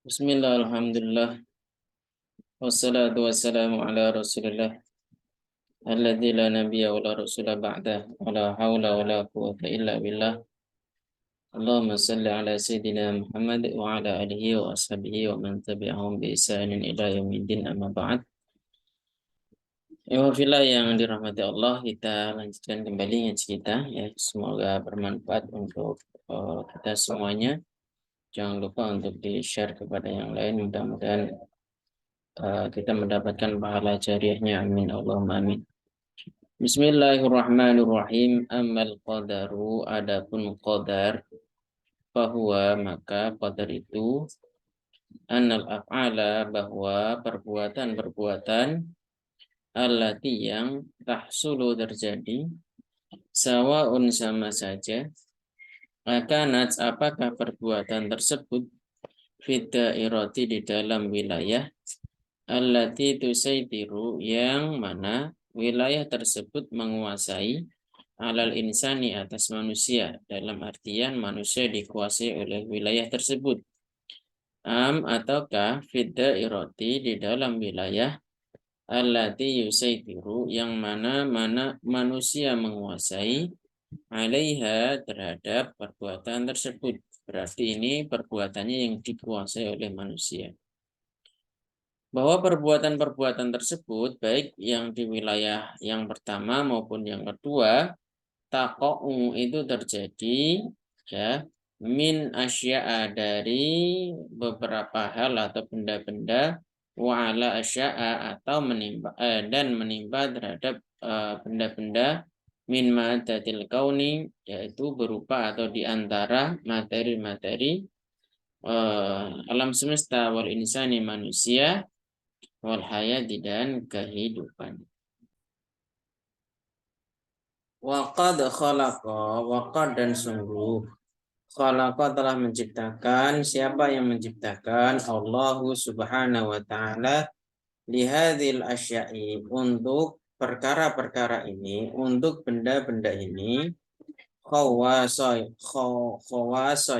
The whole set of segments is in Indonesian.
Bismillah, alhamdulillah, wassalatu wassalamu ala rasulillah, alladzi la nabiyya wa la rasula ba'dah, wa la hawla wa la quwwata illa billah. Allahumma salli ala Sayyidina Muhammad wa ala alihi wa ashabihi wa man tabi'ahum bi ihsanin ila yaumiddin amma ba'd. Fillah yang dirahmati Allah, kita lanjutkan kembali ngaji kita ya. Semoga bermanfaat untuk kita semuanya. Jangan lupa untuk di-share kepada yang lain, mudah-mudahan kita mendapatkan pahala jariahnya. Amin Allahumma amin. Bismillahirrahmanirrahim. Amal qadaru, adapun qadar, bahwa maka qadar itu anal af'ala, bahwa perbuatan-perbuatan allati yang tahsulu terjadi, sawaun sama saja, akanat apakah perbuatan tersebut, fid-dairati di dalam wilayah, allati tusaitiru yang mana wilayah tersebut menguasai, alal insani atas manusia, dalam artian manusia dikuasai oleh wilayah tersebut. Ataukah fidda iroti di dalam wilayah allati yusaitiru yang mana manusia menguasai, alaiha terhadap perbuatan tersebut. Berarti ini perbuatannya yang dikuasai oleh manusia. Bahwa perbuatan-perbuatan tersebut, baik yang di wilayah yang pertama maupun yang kedua, taqa'u itu terjadi ya, min asya'a dari beberapa hal atau benda-benda, wa ala asya'a atau menimpa dan menimpa terhadap benda-benda, min ma'adatil kauni, yaitu berupa atau di antara materi-materi alam semesta, wal insani manusia, wal hayati dan kehidupan. Waqad khalaqa, waqad dan sungguh, khalaqa telah menciptakan. Siapa yang menciptakan? Allahu subhanahu wa ta'ala, lihadil asya'i, untuk perkara-perkara ini, untuk benda-benda ini, khawasa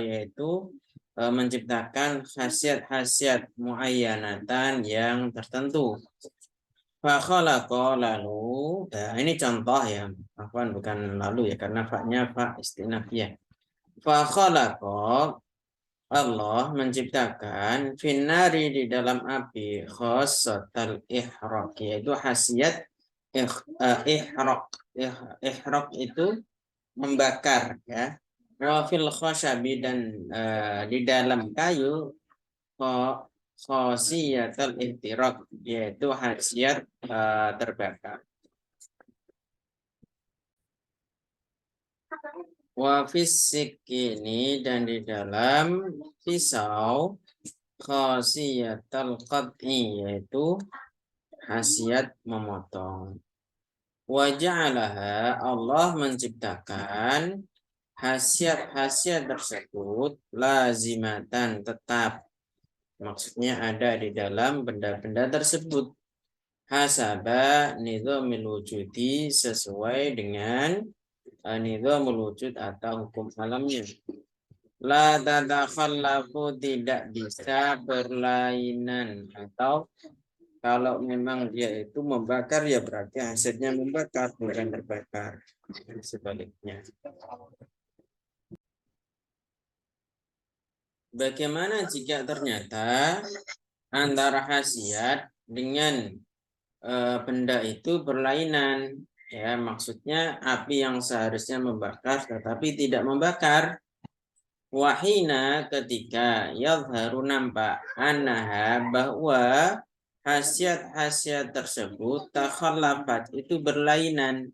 yaitu menciptakan khasiat-khasiat muayyanatan yang tertentu. Fakhalaqa lalu, ini contoh ya, bukan lalu ya, karena fa-nya fa istinafiyah. Fakhalaqa, Allah menciptakan, finnari di dalam api, khassatal ihraq, yaitu khasiat ihraq. Ihraq itu membakar ya. Wafil khashabi dan di dalam kayu, khasiyatul ihtiraq, yaitu khasiat terbakar. Wa fisik ini, dan di dalam pisau, khasiyatul qat'i, yaitu khasiat memotong. Wa ja'alaha, Allah menciptakan khasiat-khasiat tersebut lazimatan, tetap. Maksudnya ada di dalam benda-benda tersebut. Hasaba nizamil wujudi, sesuai dengan nizamul wujud atau hukum alamnya. La tatakhallafu, tidak bisa berlainan, atau kalau memang dia itu membakar ya berarti hasilnya membakar, bukan terbakar. Sebaliknya. Bagaimana jika ternyata antara khasiat dengan benda itu berlainan? Ya, maksudnya api yang seharusnya membakar tetapi tidak membakar. Wahina, ketika yadharu, nampak, anaha, bahwa khasiat-khasiat tersebut takhallafat, itu berlainan,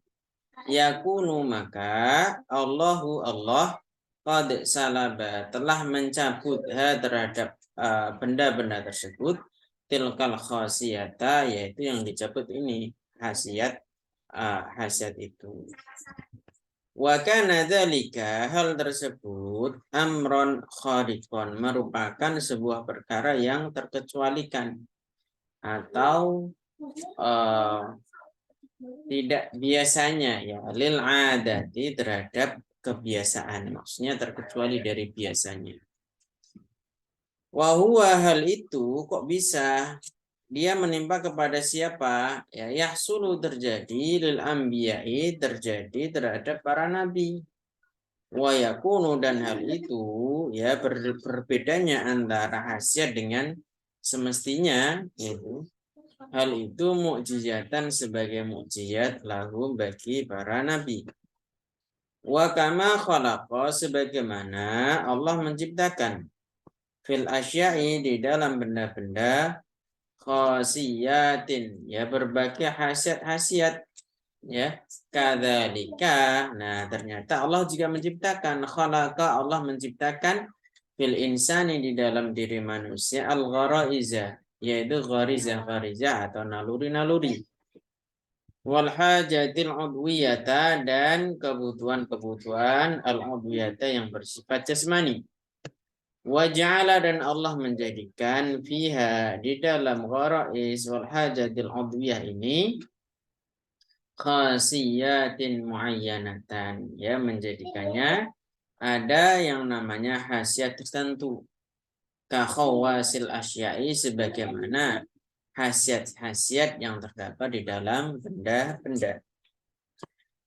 yakunu, maka Allah qad salaba, telah mencabut terhadap benda-benda tersebut, tilkal khasiyata, yaitu yang dicabut ini khasiat itu. Wa kana dzalika, hal tersebut, amron khariqan, merupakan sebuah perkara yang terkecualikan atau tidak biasanya ya, lil adati, terhadap kebiasaan, maksudnya terkecuali dari biasanya. Wa huwa hal itu kok bisa dia menimpa kepada siapa? Ya, yahsulu terjadi lil anbiya'i terjadi terhadap para nabi. Wa yakunu dan hal itu ya berbedanya antara khasiat dengan semestinya yaitu hal itu mukjizatan sebagai mukjizat lahu bagi para nabi. Wa kama khalaqa sebagaimana Allah menciptakan fil asya'i di dalam benda-benda khasiyatin ya berbagai khasiat-khasiat ya kadzalika. Nah, ternyata Allah juga menciptakan khalaqa Allah menciptakan fil insani di dalam diri manusia al gharaiza yaitu gharizah atau naluri-naluri wal hajatil udwiyata dan kebutuhan-kebutuhan al udwiyata yang bersifat jasmani. Waja'ala dan Allah menjadikan fiha di dalam gharais wal hajatil udwiyah ini khasiyatin muayyanatan ya menjadikannya ada yang namanya khasiat tertentu ka khawasil asya'i sebagaimana khasiat-khasiat yang terdapat di dalam benda-benda.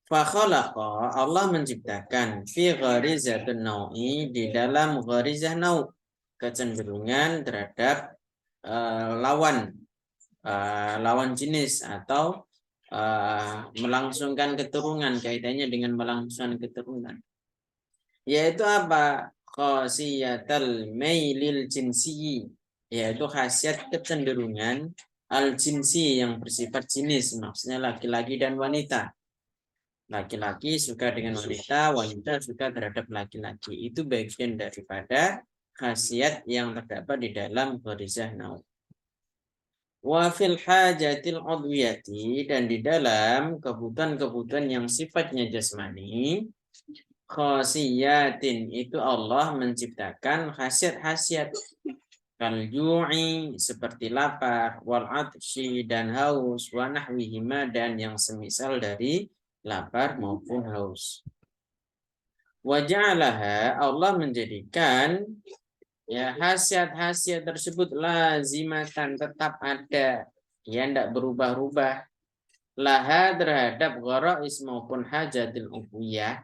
Fa khalaqa Allah menciptakan fi gharizatun nau'i di dalam gharizah nau' kecenderungan terhadap lawan jenis atau melangsungkan keturunan kaitannya dengan melangsungkan keturunan yaitu apa khasiyatal mailil jinsi yaitu khasiat kecenderungan al jinsi yang bersifat jenis maksudnya laki-laki dan wanita. Laki-laki suka dengan wanita, wanita suka terhadap laki-laki. Itu bagian daripada khasiat yang terdapat di dalam gharizah nau'. Wa fil hajatil udwiyati dan di dalam kebutuhan-kebutuhan yang sifatnya jasmani khasiyatin itu Allah menciptakan khasiat-khasiat kal ju'i seperti lapar wal atsyi dan haus wa nahwihima dan yang semisal dari lapar maupun haus. Wa ja'alaha Allah menjadikan ya khasiat-khasiat tersebut lazimatan tetap ada ya tidak berubah-ubah laha terhadap gharais maupun hajatil ubudiyah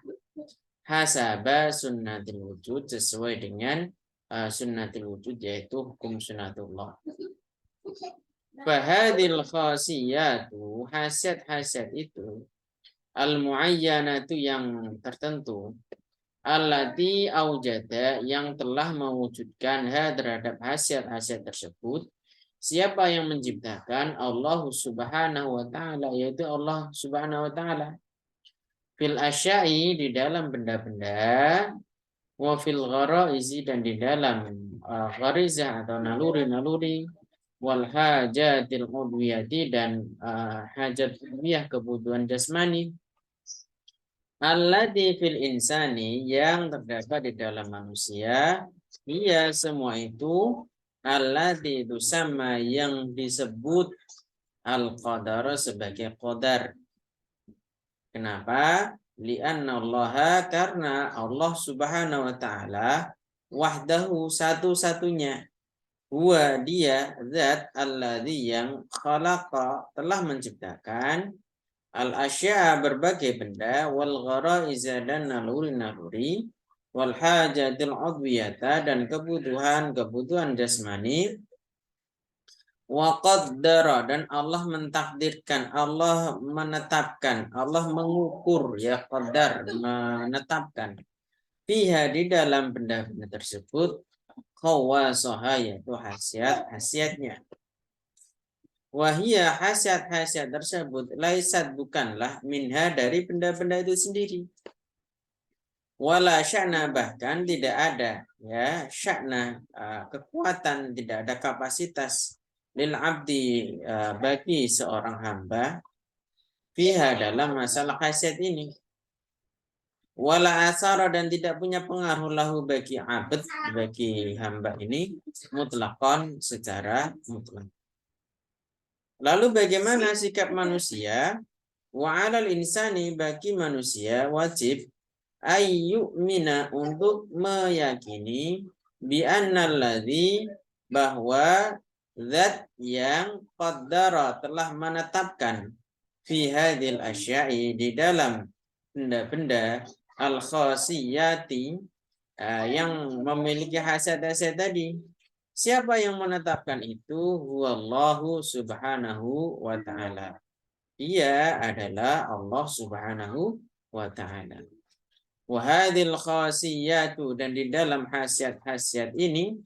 hasaba sunnatil wujud sesuai dengan sunnatil wujud yaitu hukum sunnatullah. Fahadil khasiyatu khasiat-khasiat itu al-muayyanatu yang tertentu allati aujada yang telah mewujudkan terhadap khasiat-khasiat tersebut. Siapa yang menciptakan? Allah Subhanahu wa taala yaitu Allah Subhanahu wa taala. Fil asya'i di dalam benda-benda wa fil gharaizi dan di dalam gharizah atau naluri-naluri wal hajatil udwiyati dan hajat udwiyah kebutuhan jasmani alladzi fil insani yang terdapat di dalam manusia iya semua itu alladzi itu sama yang disebut al-qadar sebagai qadar. Kenapa? Li'anna Allah karena Allah Subhanahu wa taala wahdahu satu-satunya huwa dia zat alladzi yang khalaqa telah menciptakan al asya berbagai benda wal gharaiza dan naluri-naluri wal hajatil udwiyata dan kebutuhan jasmani wa qaddara dan Allah mentakdirkan, Allah menetapkan, Allah mengukur ya qadar menetapkan fiha di dalam benda-benda tersebut khawasaha yaitu khasiat-khasiatnya. Wahia khasiat-khasiat tersebut laisat bukanlah minha dari benda-benda itu sendiri. Wala sya'na bahkan tidak ada ya sya'na kekuatan, tidak ada kapasitas lil abdi bagi seorang hamba fiha dalam masalah khasiat ini. Wala asara dan tidak punya pengaruh lahu bagi abd bagi hamba ini mutlakon secara mutlak. Lalu bagaimana sikap manusia? Wa 'alal insani bagi manusia wajib ayyumina untuk meyakini bi annalladzi bahwa zat yang qaddara telah menetapkan fi hadhil asya'i di dalam benda-benda al khasiyati yang memiliki hasad-hasad tadi. Siapa yang menetapkan itu? Huwallahu subhanahu wa ta'ala. Dia adalah Allah subhanahu wa ta'ala. Wahadil khasiyatu dan di dalam khasiat-khasiat ini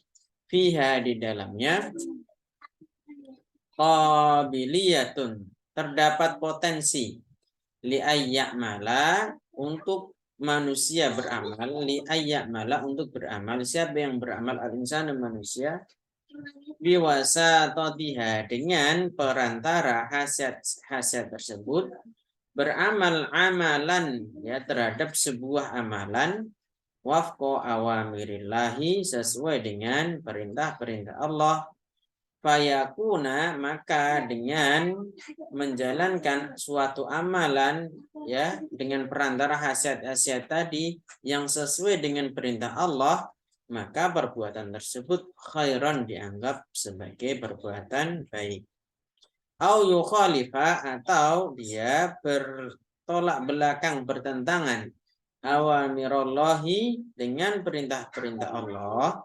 fiha di dalamnya qabiliyatun terdapat potensi li ayya'mala untuk manusia beramal li ayya'mala untuk beramal. Siapa yang beramal al-insanu manusia biwasatatiha dengan perantara khasiat tersebut beramal amalan ya terhadap sebuah amalan wafqa awamirillahi sesuai dengan perintah-perintah Allah fayakuna maka dengan menjalankan suatu amalan ya dengan perantara khasiat-khasiat tadi yang sesuai dengan perintah Allah maka perbuatan tersebut khairan dianggap sebagai perbuatan baik. Au yukhalifa atau dia bertolak belakang bertentangan awamirallahi dengan perintah-perintah Allah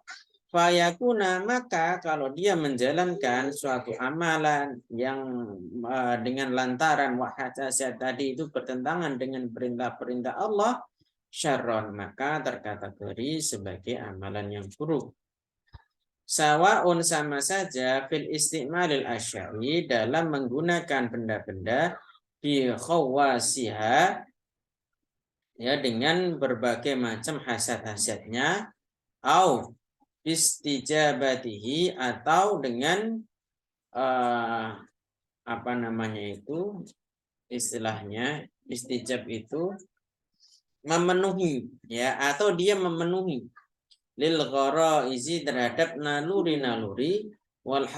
fayakuna maka kalau dia menjalankan suatu amalan yang dengan lantaran wahasat tadi itu bertentangan dengan perintah-perintah Allah syarron maka terkategori sebagai amalan yang buruk. Sawaun sama saja fil istimalil asyari dalam menggunakan benda-benda di khawasiha ya dengan berbagai macam hasad-hasadnya au istijabatihi atau dengan apa namanya itu istilahnya istijab itu memenuhi ya atau dia memenuhi lil gharaizi terhadap naluri-naluri wal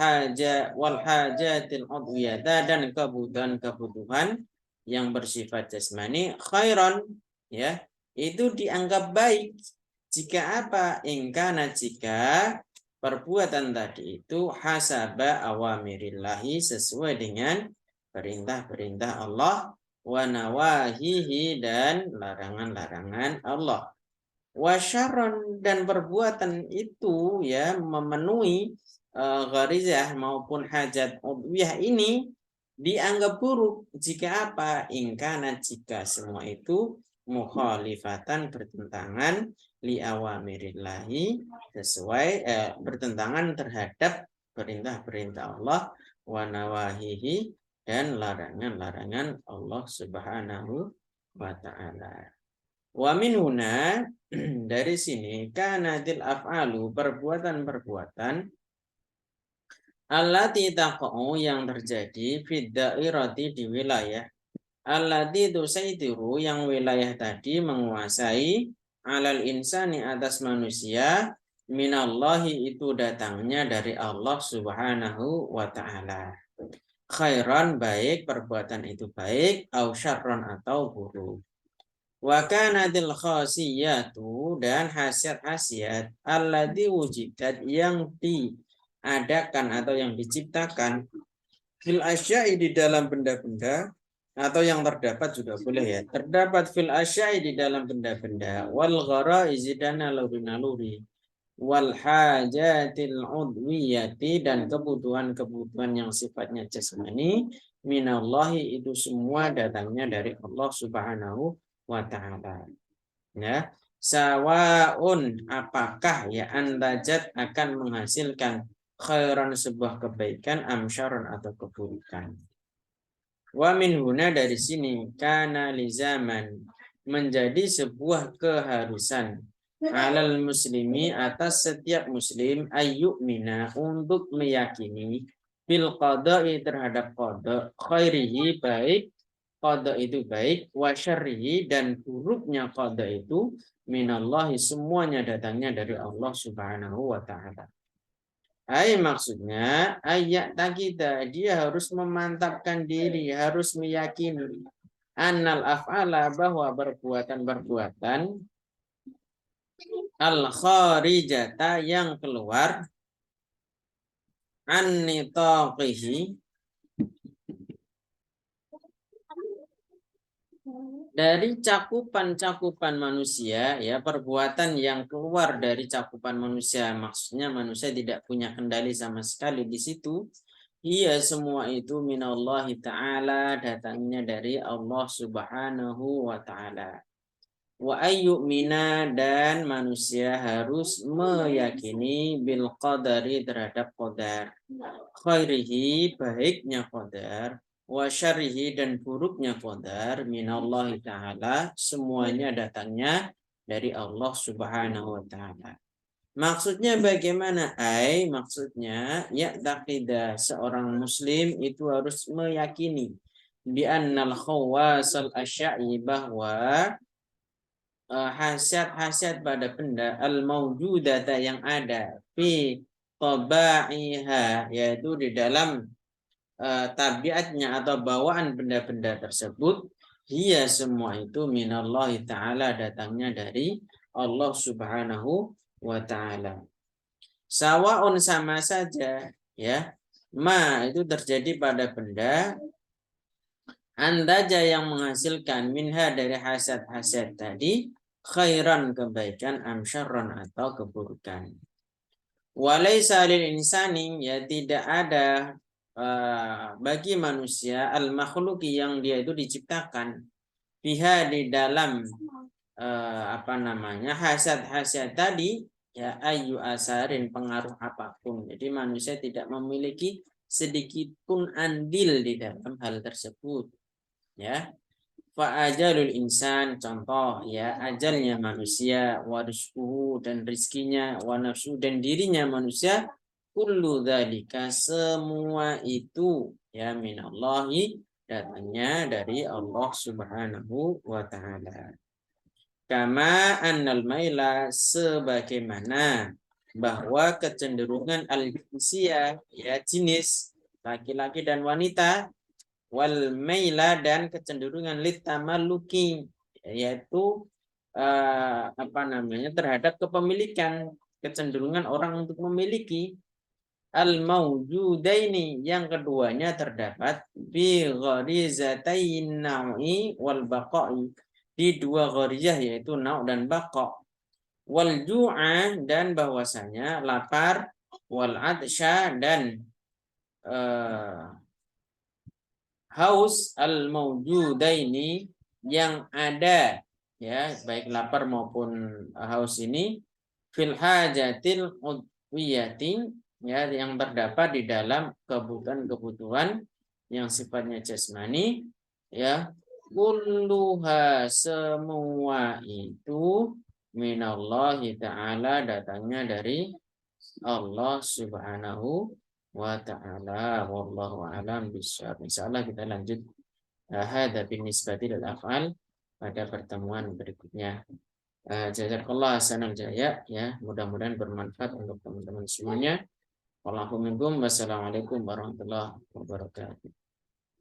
hajatil udwiyata dan kebutuhan-kebutuhan yang bersifat jasmani khairan ya itu dianggap baik jika apa ingkana jika perbuatan tadi itu hasaba awamirillahi sesuai dengan perintah-perintah Allah wa nawahihi dan larangan-larangan Allah. Wasyaron dan perbuatan itu ya memenuhi gharizah maupun hajat udwiyah ini dianggap buruk jika apa ingkana jika semua itu mukhalifatan bertentangan li awamirillahi sesuai bertentangan terhadap perintah-perintah Allah wa nawahihi dan larangan-larangan Allah Subhanahu wa taala. Wa min huna dari sini kanatil af'alu perbuatan-perbuatan allati taqa'u yang terjadi fid dairati di wilayah allati tusaitiru yang wilayah tadi menguasai alal insani atas manusia minallahi itu datangnya dari Allah Subhanahu wa taala. Khairan baik perbuatan itu baik au syarran atau buruk. Wa kanatil khasiyatu dan khasiat-khasiat alladzi wujidat yang diadakan atau yang diciptakan fil asya'i di dalam benda-benda atau yang terdapat juga boleh ya. Terdapat fil asya'i di dalam benda-benda wal gharaizi dan naluri-naluri wal hajatil udwiyati dan kebutuhan-kebutuhan yang sifatnya jasmani minallahi itu semua datangnya dari Allah Subhanahu wa ta'ala. Ya, sawaun apakah ya antajat akan menghasilkan khairan sebuah kebaikan amsyaron atau keburukan. Wa min huna dari sini kana li zaman menjadi sebuah keharusan alal muslimi atas setiap muslim ayyumina untuk meyakini bil qada'i terhadap qada khairihi baik qada itu baik wa syarrihi dan buruknya qada itu minallahi semuanya datangnya dari Allah Subhanahu wa taala. Maksudnya ayat kita dia harus memantapkan diri, harus meyakini annal af'ala bahwa perbuatan-perbuatan al-kharijata yang keluar an nitaqihi dari cakupan-cakupan manusia, ya, perbuatan yang keluar dari cakupan manusia, maksudnya manusia tidak punya kendali sama sekali di situ. Iya, semua itu minallahi ta'ala, datangnya dari Allah Subhanahu wa ta'ala. Wa ayyumina, dan manusia harus meyakini bil qadari, terhadap qadar. Khairihi, baiknya qadar, wa syarrihi, dan buruknya qadar, minallahi ta'ala, semuanya datangnya dari Allah Subhanahu wa ta'ala. Maksudnya bagaimana? Maksudnya ya taqidah, seorang muslim itu harus meyakini bi annal khawasal asya'i, bahwa hasiat-hasiat pada benda al mawjudata, yang ada fi tabaiha, yaitu di dalam tabiatnya atau bawaan benda-benda tersebut, dia semua itu minallahi ta'ala, datangnya dari Allah Subhanahu wa ta'ala. Sawaun, sama saja, ya, ma itu terjadi pada benda, andaja yang menghasilkan, minha dari hasad-hasad tadi, khairan kebaikan, amsyarron atau keburukan. Walaysa lil insani, ya tidak ada bagi manusia, al makhluki, yang dia itu diciptakan, biha di dalam hasad-hasad tadi, ya, ayu asarin, pengaruh apapun. Jadi manusia tidak memiliki sedikit pun andil di dalam hal tersebut, ya. Fa ajalul insan, contoh, ya, ajalnya manusia, wa rizquhu, dan rizkinya, wa nafsu, dan dirinya manusia, kullu dzalika, semua itu, ya, minallahi, datangnya dari Allah Subhanahu wa ta'ala. Kama annal maila, sebagaimana bahwa kecenderungan al-jinsia, ya, jenis laki-laki dan wanita, wal maila, dan kecenderungan litamalluki, yaitu terhadap kepemilikan, kecenderungan orang untuk memiliki, al maujudaini, yang keduanya terdapat bi gharizatain na'i wal baqa'i, di dua gharizah, yaitu nau' dan baqa', wal ju'a, dan bahwasanya lapar, wal atsya, dan haus, al maujudaini, yang ada, ya, baik lapar maupun haus ini, fil hajatil udwiyati, ya, yang terdapat di dalam kebutuhan-kebutuhan yang sifatnya jasmani, ya, kulluha, semua itu minallahi ta'ala, datangnya dari Allah Subhanahu wa ta'ala. Wallahu a'lam bishawab. Insyaallah kita lanjut hadza binisbati lil af'al pada pertemuan berikutnya. Jazakallah hasanal jaya, ya, mudah-mudahan bermanfaat untuk teman-teman semuanya. Wassalamualaikum warahmatullahi wabarakatuh.